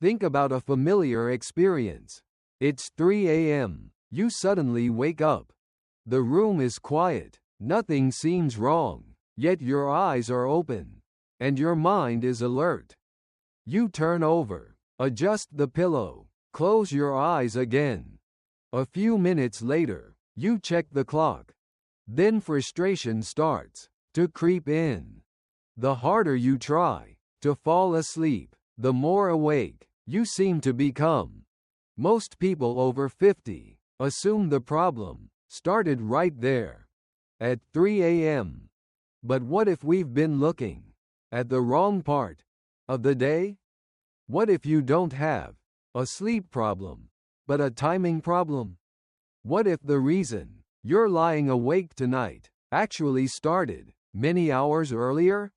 Think about a familiar experience. It's 3 a.m. You suddenly wake up. The room is quiet. Nothing seems wrong. Yet your eyes are open. And your mind is alert. You turn over. Adjust the pillow. Close your eyes again. A few minutes later, you check the clock. Then frustration starts to creep in. The harder you try to fall asleep, the more awake you seem to become. Most people over 50 assume the problem started right there at 3 a.m. But what if we've been looking at the wrong part of the day? What if you don't have a sleep problem, but a timing problem? What if the reason you're lying awake tonight actually started many hours earlier?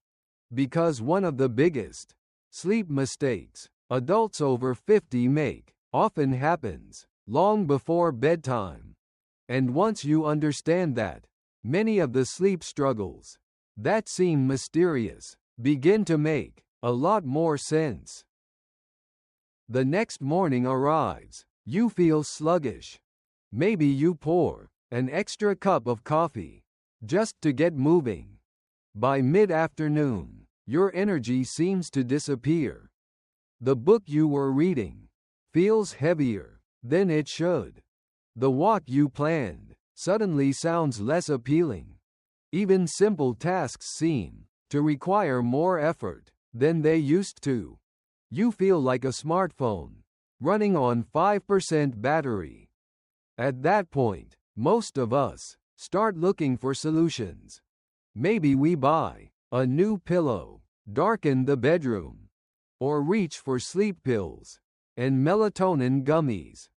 Because one of the biggest sleep mistakes adults over 50 make often happens long before bedtime. And once you understand that, many of the sleep struggles that seem mysterious begin to make a lot more sense. The next morning arrives. You feel sluggish. Maybe you pour an extra cup of coffee just to get moving. By mid-afternoon, your energy seems to disappear. The book you were reading feels heavier than it should. The walk you planned suddenly sounds less appealing. Even simple tasks seem to require more effort than they used to. You feel like a smartphone running on 5% battery. At that point, most of us start looking for solutions. Maybe we buy a new pillow, darken the bedroom, or reach for sleep pills and melatonin gummies.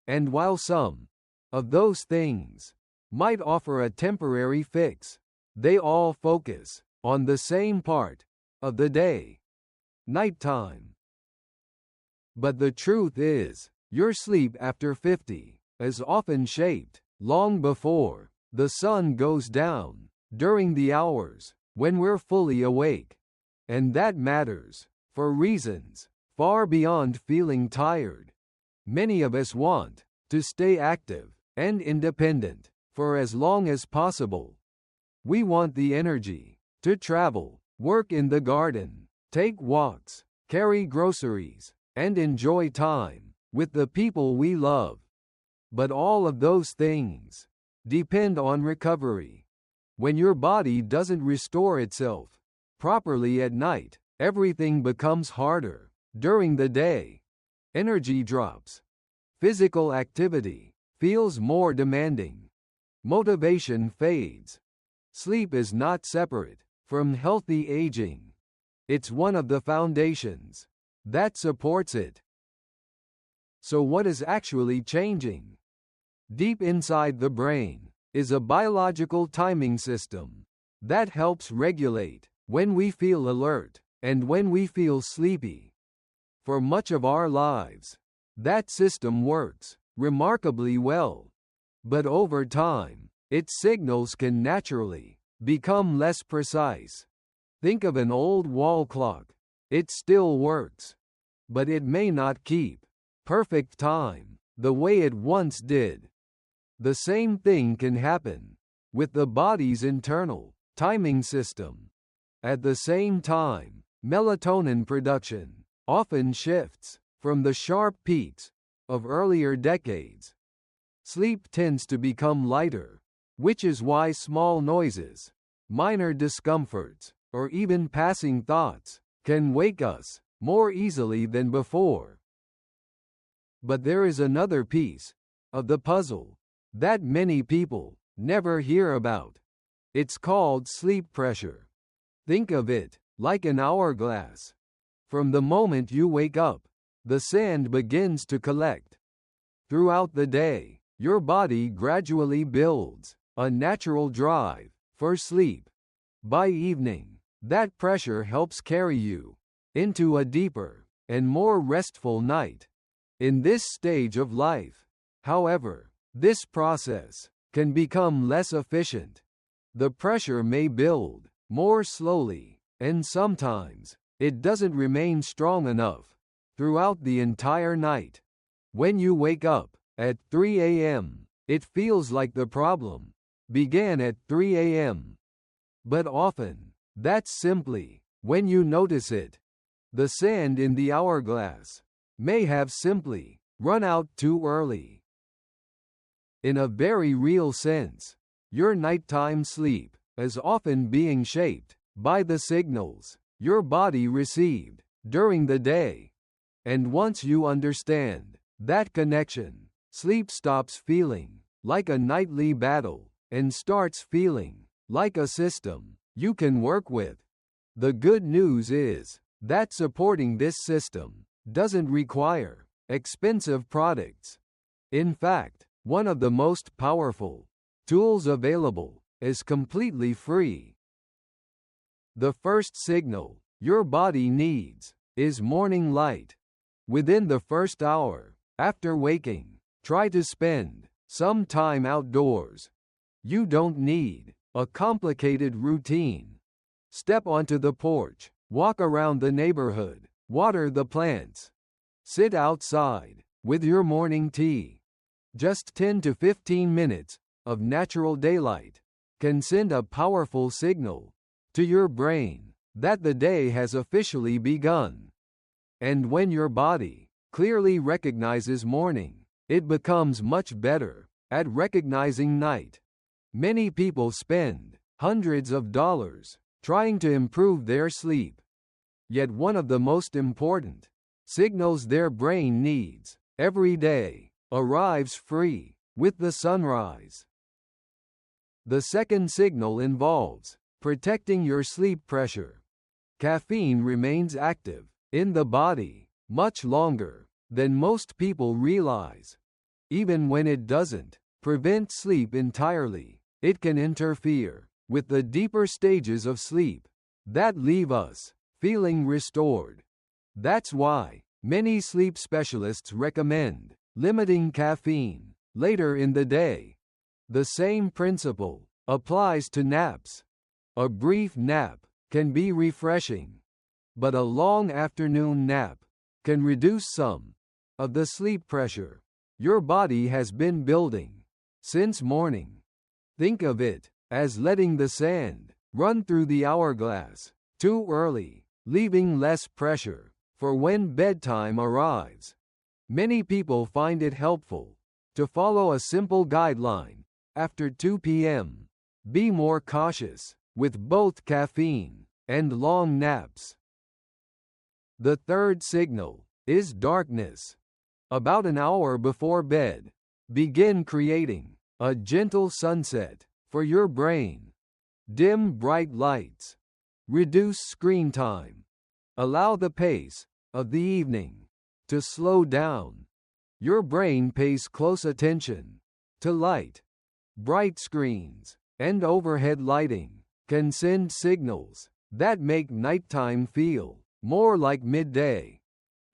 And while some of those things might offer a temporary fix, they all focus on the same part of the day: nighttime. But the truth is, your sleep after 50 is often shaped long before the sun goes down, during the hours when we're fully awake. And that matters for reasons far beyond feeling tired. Many of us want to stay active and independent for as long as possible. We want the energy to travel, work in the garden, take walks, carry groceries, and enjoy time with the people we love. But all of those things depend on recovery. When your body doesn't restore itself properly at night, everything becomes harder. During the day, energy drops. Physical activity feels more demanding. Motivation fades. Sleep is not separate from healthy aging. It's one of the foundations that supports it. So what is actually changing? Deep inside the brain is a biological timing system that helps regulate when we feel alert and when we feel sleepy. For much of our lives, that system works remarkably well. But over time, its signals can naturally become less precise. Think of an old wall clock. It still works, but it may not keep perfect time the way it once did. The same thing can happen with the body's internal timing system. At the same time, melatonin production often shifts from the sharp peaks of earlier decades. Sleep tends to become lighter, which is why small noises, minor discomforts, or even passing thoughts can wake us more easily than before. But there is another piece of the puzzle that many people never hear about. It's called sleep pressure. Think of it like an hourglass. From the moment you wake up, the sand begins to collect. Throughout the day, your body gradually builds a natural drive for sleep. By evening, that pressure helps carry you into a deeper and more restful night. In this stage of life, however, this process can become less efficient. The pressure may build more slowly, and sometimes it doesn't remain strong enough throughout the entire night. When you wake up at 3 a.m., it feels like the problem began at 3 a.m. But often, that's simply when you notice it. The sand in the hourglass may have simply run out too early. In a very real sense, your nighttime sleep is often being shaped by the signals your body received during the day. And once you understand that connection, sleep stops feeling like a nightly battle and starts feeling like a system you can work with. The good news is that supporting this system doesn't require expensive products. In fact, one of the most powerful tools available is completely free. The first signal your body needs is morning light. Within the first hour after waking, try to spend some time outdoors. You don't need a complicated routine. Step onto the porch, walk around the neighborhood, water the plants. Sit outside with your morning tea. Just 10 to 15 minutes of natural daylight can send a powerful signal to your brain that the day has officially begun. And when your body clearly recognizes morning, it becomes much better at recognizing night. Many people spend hundreds of dollars trying to improve their sleep. Yet one of the most important signals their brain needs every day arrives free with the sunrise. The second signal involves protecting your sleep pressure. Caffeine remains active in the body much longer than most people realize. Even when it doesn't prevent sleep entirely, it can interfere with the deeper stages of sleep that leave us feeling restored. That's why many sleep specialists recommend limiting caffeine later in the day. The same principle applies to naps. A brief nap can be refreshing, but a long afternoon nap can reduce some of the sleep pressure your body has been building since morning. Think of it as letting the sand run through the hourglass too early, leaving less pressure for when bedtime arrives. Many people find it helpful to follow a simple guideline. After 2 p.m., be more cautious with both caffeine and long naps. The third signal is darkness. About an hour before bed, begin creating a gentle sunset for your brain. Dim bright lights. Reduce screen time. Allow the pace of the evening to slow down. Your brain pays close attention to light. Bright screens and overhead lighting can send signals that make nighttime feel more like midday.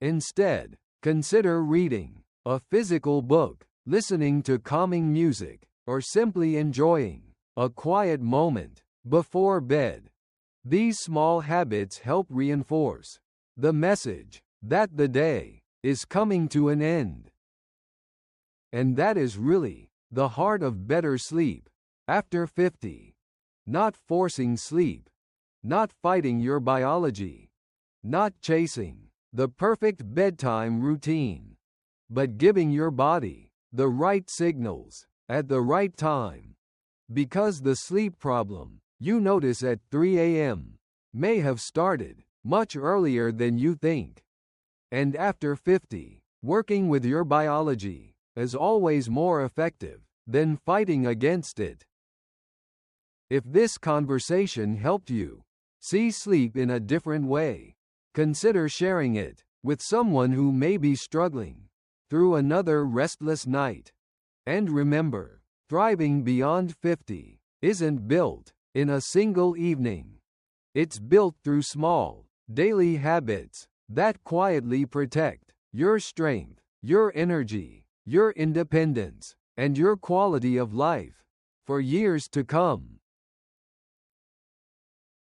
Instead, consider reading a physical book, listening to calming music, or simply enjoying a quiet moment before bed. These small habits help reinforce the message that the day is coming to an end. And that is really the heart of better sleep after 50. Not forcing sleep, not fighting your biology, not chasing the perfect bedtime routine, but giving your body the right signals at the right time. Because the sleep problem you notice at 3 a.m. may have started much earlier than you think. And after 50, working with your biology is always more effective than fighting against it. If this conversation helped you see sleep in a different way, consider sharing it with someone who may be struggling through another restless night. And remember, thriving beyond 50 isn't built in a single evening. It's built through small, daily habits that quietly protect your strength, your energy, your independence, and your quality of life for years to come.